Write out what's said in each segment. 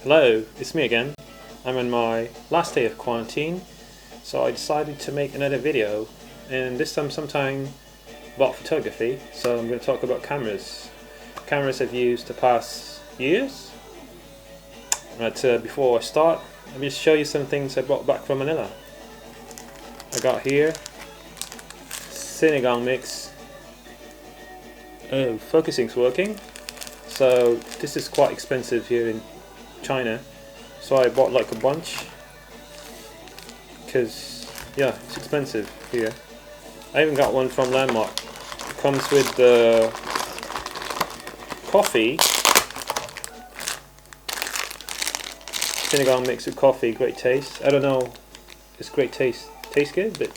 Hello, it's me again. I'm on my last day of quarantine, so I decided to make another video, and this time sometime about photography. So I'm going to talk about cameras. Cameras I've used the past years. But before I start, let me just show you some things I brought back from Manila. I got here Senegal mix. Oh, focusing's working. So this is quite expensive here in China, so I bought like a bunch because yeah, it's expensive here. I even got one from Landmark. It comes with the coffee, Senegal mix with coffee, great taste. I don't know, it's great taste. Tastes good, but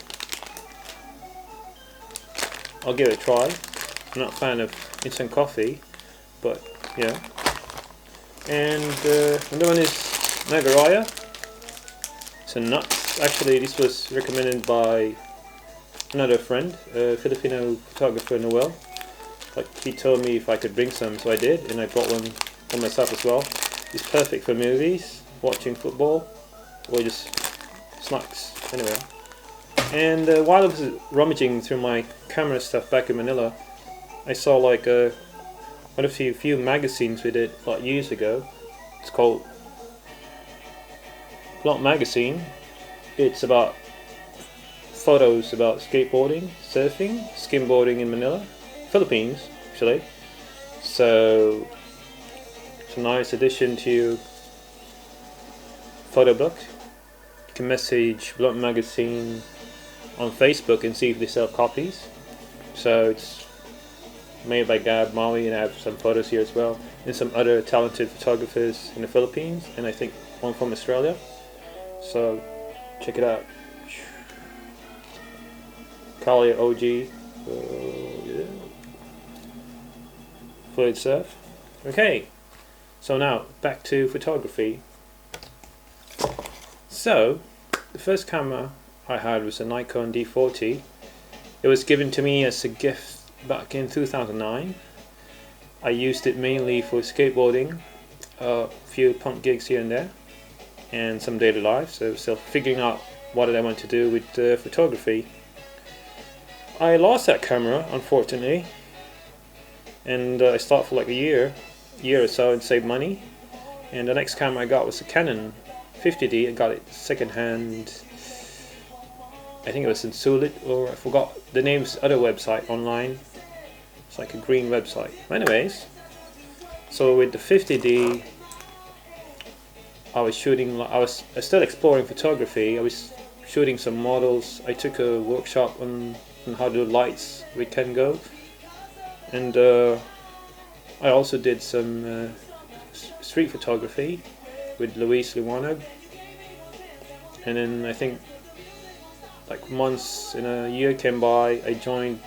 I'll give it a try. I'm not a fan of instant coffee, but yeah. And another one is Nagaraya. It's a nuts. Actually, this was recommended by another friend, a Filipino photographer, Noel. Like, he told me if I could bring some, so I did, and I brought one for myself as well. It's perfect for movies, watching football, or just snacks. Anyway. And while I was rummaging through my camera stuff back in Manila, I saw like one of the few magazines we did like years ago. It's called Blog Magazine. It's about photos about skateboarding, surfing, skimboarding in Manila, Philippines actually. So it's a nice addition to photo book. You can message Blog Magazine on Facebook and see if they sell copies. So it's made by Gab Maui, and I have some photos here as well, and some other talented photographers in the Philippines, and I think one from Australia. So check it out. Kalia OG, yeah. Fluid surf. Okay, so now back to photography. So the first camera I had was a Nikon D40. It was given to me as a gift back in 2009. I used it mainly for skateboarding, a few punk gigs here and there, and some daily life. So still figuring out what did I want to do with photography. I lost that camera, unfortunately, and I stopped for like a year or so and saved money. And the next camera I got was a Canon 50D. I got it second hand. I think it was in Sulit, or I forgot the name's other website online. It's like a green website. Anyways, so with the 50D, I was shooting. I was still exploring photography. I was shooting some models. I took a workshop on how to do lights with Kengo, and I also did some street photography with Luis Luano. And then I think like months in a year came by, I joined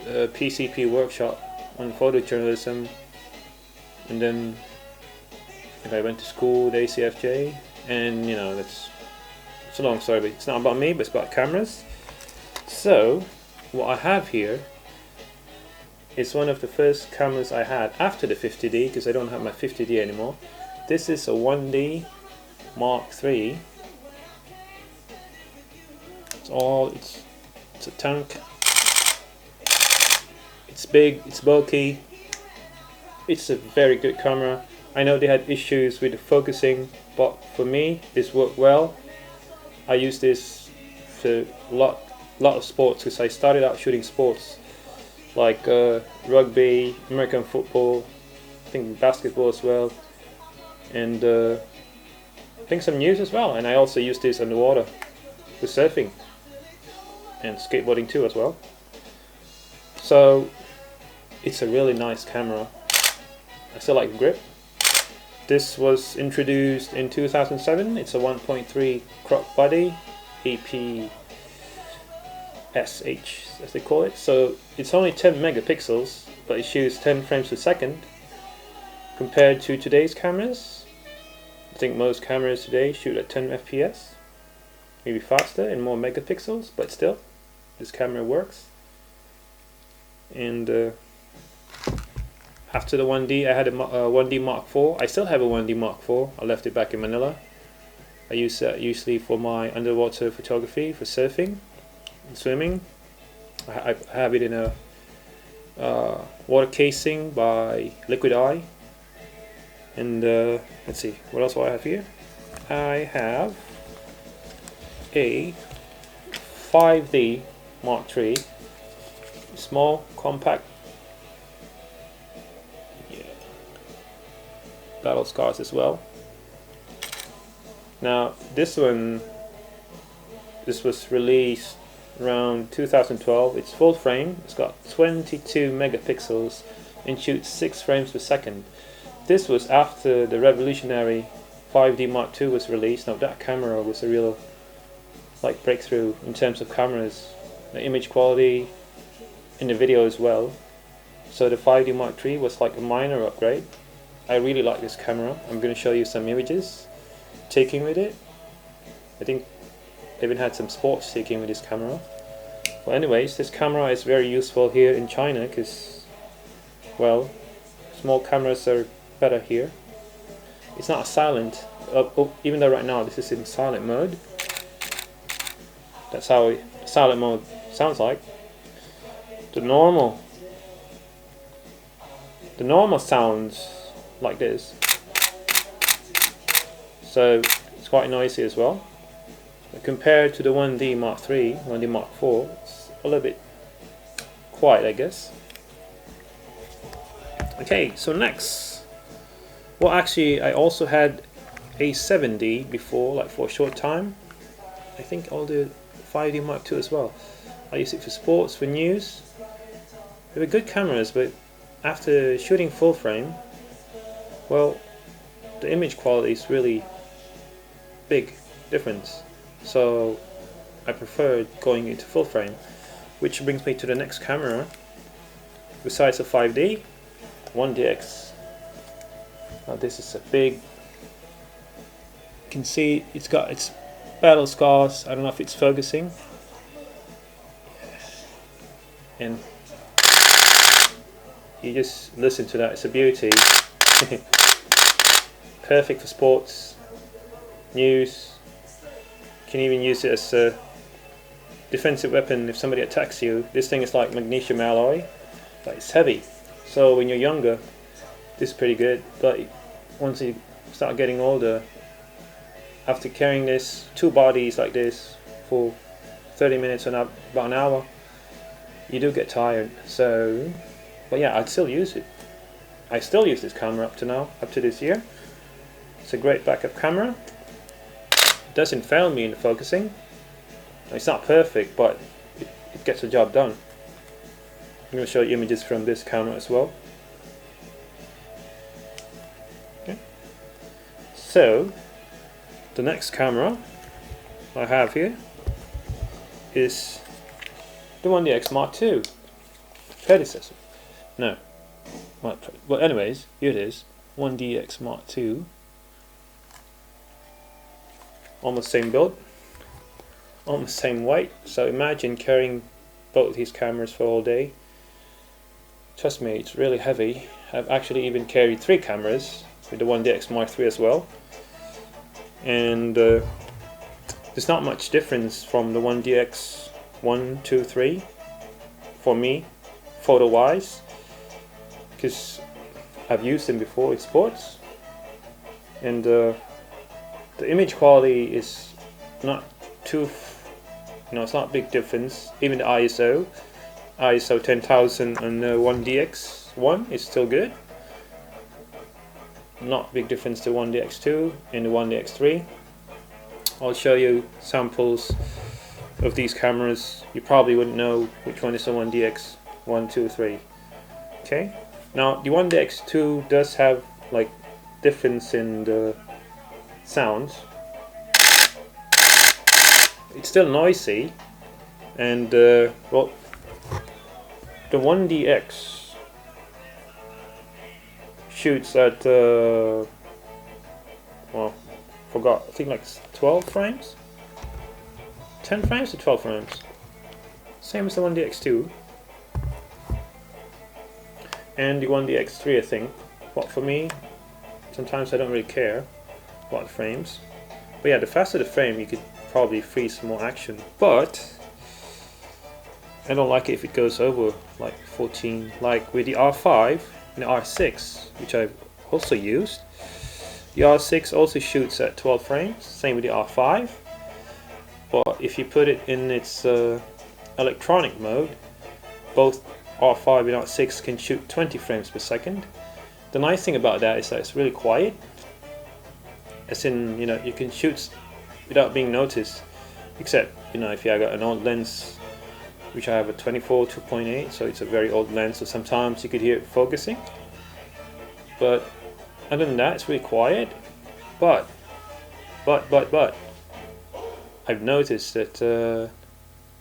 a PCP workshop on photojournalism, and then I went to school, the ACFJ, and you know, it's a long story, but it's not about me, but it's about cameras. So what I have here is one of the first cameras I had after the 50D, because I don't have my 50D anymore. This is a 1D Mark III. It's a tank. It's big, it's bulky. It's a very good camera. I know they had issues with the focusing, but for me, this worked well. I use this for a lot of sports, because I started out shooting sports like rugby, American football, I think basketball as well, and I think some news as well. And I also use this underwater for surfing and skateboarding too as well. So it's a really nice camera. I still like the grip. This was introduced in 2007. It's a 1.3 crop body, APS-H as they call it. So it's only 10 megapixels, but it shoots 10 frames per second. Compared to today's cameras, I think most cameras today shoot at 10 FPS, maybe faster and more megapixels, but still, this camera works. And After the 1D, I had a 1D Mark IV. I still have a 1D Mark IV. I left it back in Manila. I use that usually for my underwater photography, for surfing and swimming. I have it in a water casing by Liquid Eye. And let's see, what else do I have here? I have a 5D Mark III, small, compact, battle scars as well. Now this one, this was released around 2012. It's full frame. It's got 22 megapixels and shoots 6 frames per second. This was after the revolutionary 5D Mark II was released. Now that camera was a real breakthrough in terms of cameras, the image quality, in the video as well. So the 5D Mark III was like a minor upgrade. I really like this camera. I'm going to show you some images taking with it. I think I even had some sports taking with this camera. Well, anyways, this camera is very useful here in China because, well, small cameras are better here. It's not silent, even though right now this is in silent mode. That's how silent mode sounds like. The normal sounds like this, so it's quite noisy as well. But compared to the 1D Mark III, 1D Mark IV, it's a little bit quiet, I guess. Okay, so next, well, actually I also had a 7D before, like for a short time. I think I'll do 5D Mark II as well. I use it for sports, for news. They were good cameras, but after shooting full frame, well, the image quality is really big difference. So I preferred going into full frame, which brings me to the next camera. Besides the 5D, 1DX. Now this is a big, you can see it's got its battle scars. I don't know if it's focusing. And you just listen to that, it's a beauty. Perfect for sports, news. You can even use it as a defensive weapon if somebody attacks you. This thing is like magnesium alloy, but it's heavy. So when you're younger, this is pretty good. But once you start getting older, after carrying this, 2 bodies like this for 30 minutes and about an hour, you do get tired. So, but yeah, I'd still use it. I still use this camera up to now, up to this year. It's a great backup camera. It doesn't fail me in the focusing. It's not perfect, but it gets the job done. I'm going to show you images from this camera as well. Okay. So, the next camera I have here is the 1DX Mark II predecessor. No. Well, anyways, here it is. 1DX Mark II. Almost same build, almost same weight. So imagine carrying both these cameras for all day. Trust me, it's really heavy. I've actually even carried 3 cameras with the 1DX Mark III as well. And there's not much difference from the 1DX 1, 2, 3 for me, photo-wise, because I've used them before in sports, and the image quality is not too, it's not a big difference. Even the ISO 10,000 on the 1DX1 is still good. Not big difference to 1DX2 and the 1DX3. I'll show you samples of these cameras. You probably wouldn't know which one is the 1DX 1, 2, 3. Okay. Now the 1DX2 does have like difference in the sounds. It's still noisy, and well, the 1DX shoots at well, forgot, I think like 12 frames, 10 frames to 12 frames, same as the 1DX2. and the 1DX3 I think. But for me, sometimes I don't really care about the frames. But yeah, the faster the frame, you could probably freeze more action. But I don't like it if it goes over like 14, like with the R5 and the R6, which I've also used. The R6 also shoots at 12 frames, same with the R5. But if you put it in its electronic mode, both R5 and R6 can shoot 20 frames per second. The nice thing about that is that it's really quiet. As in, you know, you can shoot without being noticed, except, you know, if you have got an old lens, which I have a 24 2.8, so it's a very old lens, so sometimes you could hear it focusing. But other than that, it's really quiet. But I've noticed that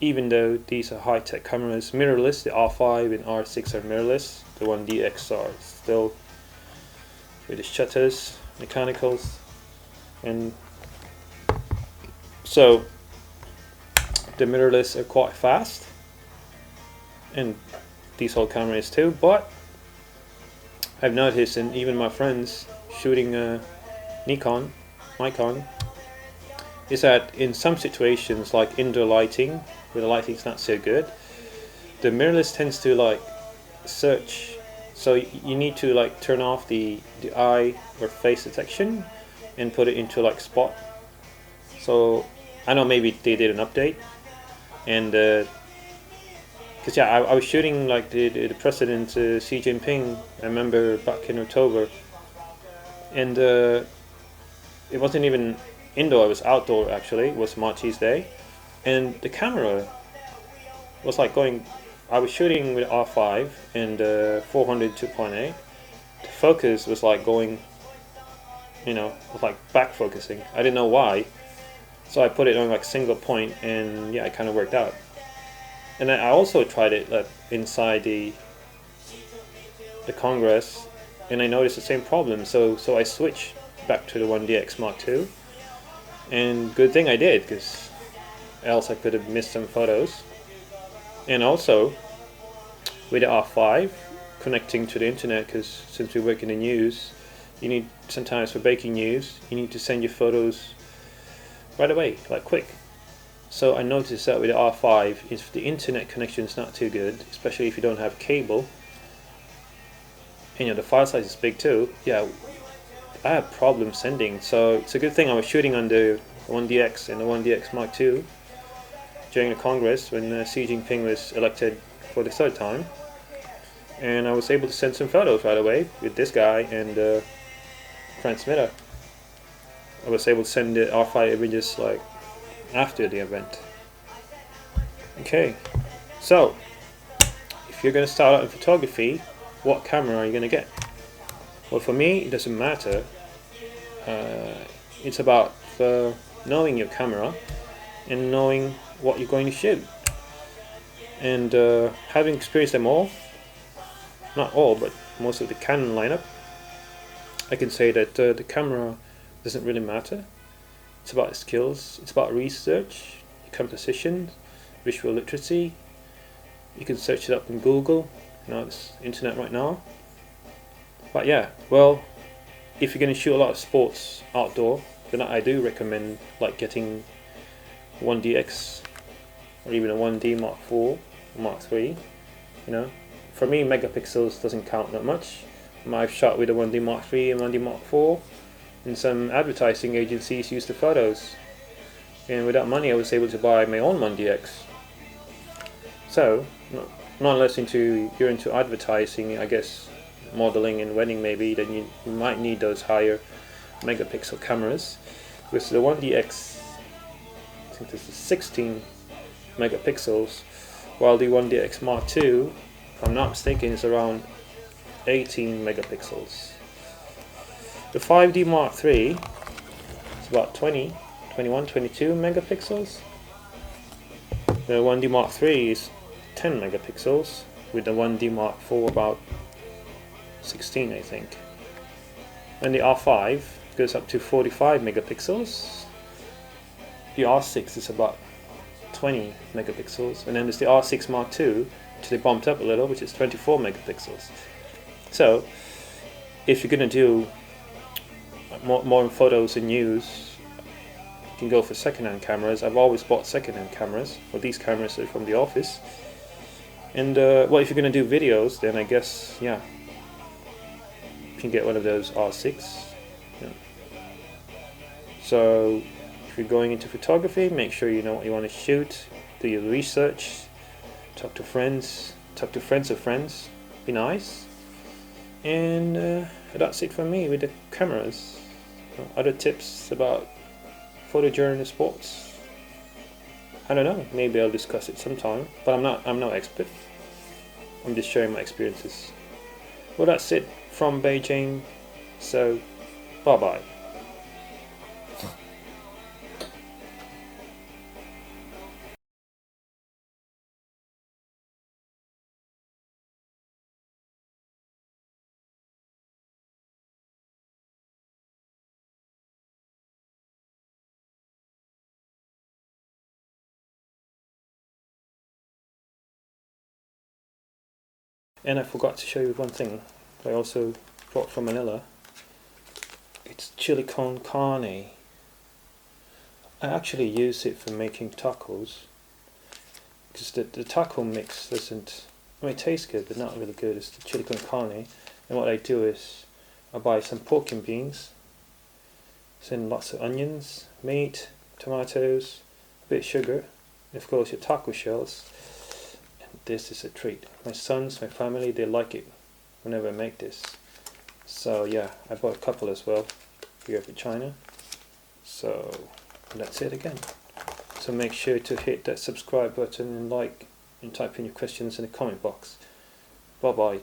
even though these are high-tech cameras, mirrorless, the R5 and R6 are mirrorless, the 1DX are still with the shutters, mechanicals, and so the mirrorless are quite fast, and these old cameras too. But I've noticed, and even my friends shooting Nikon, is that in some situations like indoor lighting, where the lighting's not so good, the mirrorless tends to like search. So you need to like turn off the eye or face detection and put it into like spot. So I know maybe they did an update, and because yeah, I was shooting like the president Xi Jinping, I remember back in October, and it wasn't even indoor, it was outdoor actually, it was Marty's Day, and the camera was like going, I was shooting with R5 and 400 2.8, the focus was like going, you know, it was like back focusing. I didn't know why, so I put it on like single point, and yeah, it kind of worked out. And I also tried it inside the Congress, and I noticed the same problem. So I switched back to the 1DX Mark II, and good thing I did, because else I could have missed some photos. And also with the R5 connecting to the internet, because since we work in the news, you need sometimes for breaking news, you need to send your photos right away, like quick. So I noticed that with the R5, if the internet connection is not too good, especially if you don't have cable, and you know, the file size is big too, yeah, I had problems sending. So it's a good thing I was shooting on the 1DX and the 1DX Mark II during the Congress when Xi Jinping was elected for the third time, and I was able to send some photos right away with this guy and the transmitter. I was able to send the R5 images like after the event. Okay, so if you're going to start out in photography, what camera are you going to get? Well, for me, it doesn't matter. It's about knowing your camera and knowing what you're going to shoot. And having experienced them all, not all, but most of the Canon lineup, I can say that the camera doesn't really matter. It's about skills, it's about research, composition, visual literacy. You can search it up in Google, you know, it's internet right now. But yeah, well, if you're going to shoot a lot of sports outdoor, then I do recommend like getting 1DX or even a 1D Mark IV or Mark III. You know, for me, megapixels doesn't count that much. I've shot with a 1D Mark III and 1D Mark IV, and some advertising agencies use the photos, and with that money I was able to buy my own 1DX. So, not unless you're into advertising, I guess, modeling and wedding maybe, then you might need those higher megapixel cameras. With the 1DX, I think this is 16 megapixels, while the 1DX Mark II, if I'm not mistaken, is around 18 megapixels. The 5D Mark III is about 20, 21, 22 megapixels. The 1D Mark III is 10 megapixels, with the 1D Mark IV about 16, I think. And the R5 goes up to 45 megapixels. The R6 is about 20 megapixels, and then there's the R6 Mark II, which they bumped up a little, which is 24 megapixels. So if you're gonna do more photos and news, you can go for second-hand cameras. I've always bought second-hand cameras. Well, these cameras are from the office. And well, if you're gonna do videos, then I guess, yeah, you can get one of those R6. Yeah. So if you're going into photography, make sure you know what you want to shoot, do your research, talk to friends of friends, be nice. And that's it for me with the cameras. Other tips about photo during sports, I don't know, maybe I'll discuss it sometime, but I'm no expert. I'm just sharing my experiences. Well, that's it from Beijing, so bye bye. And I forgot to show you one thing I also brought from Manila. It's chili con carne. I actually use it for making tacos, because the taco mix doesn't, I mean, it tastes good but not really good. It's the chili con carne. And what I do is I buy some pork and beans, send lots of onions, meat, tomatoes, a bit of sugar, and of course your taco shells. And this is a treat. My sons, my family, they like it whenever I make this. So yeah, I bought a couple as well here for China. So that's it again. So make sure to hit that subscribe button and like, and type in your questions in the comment box. Bye bye.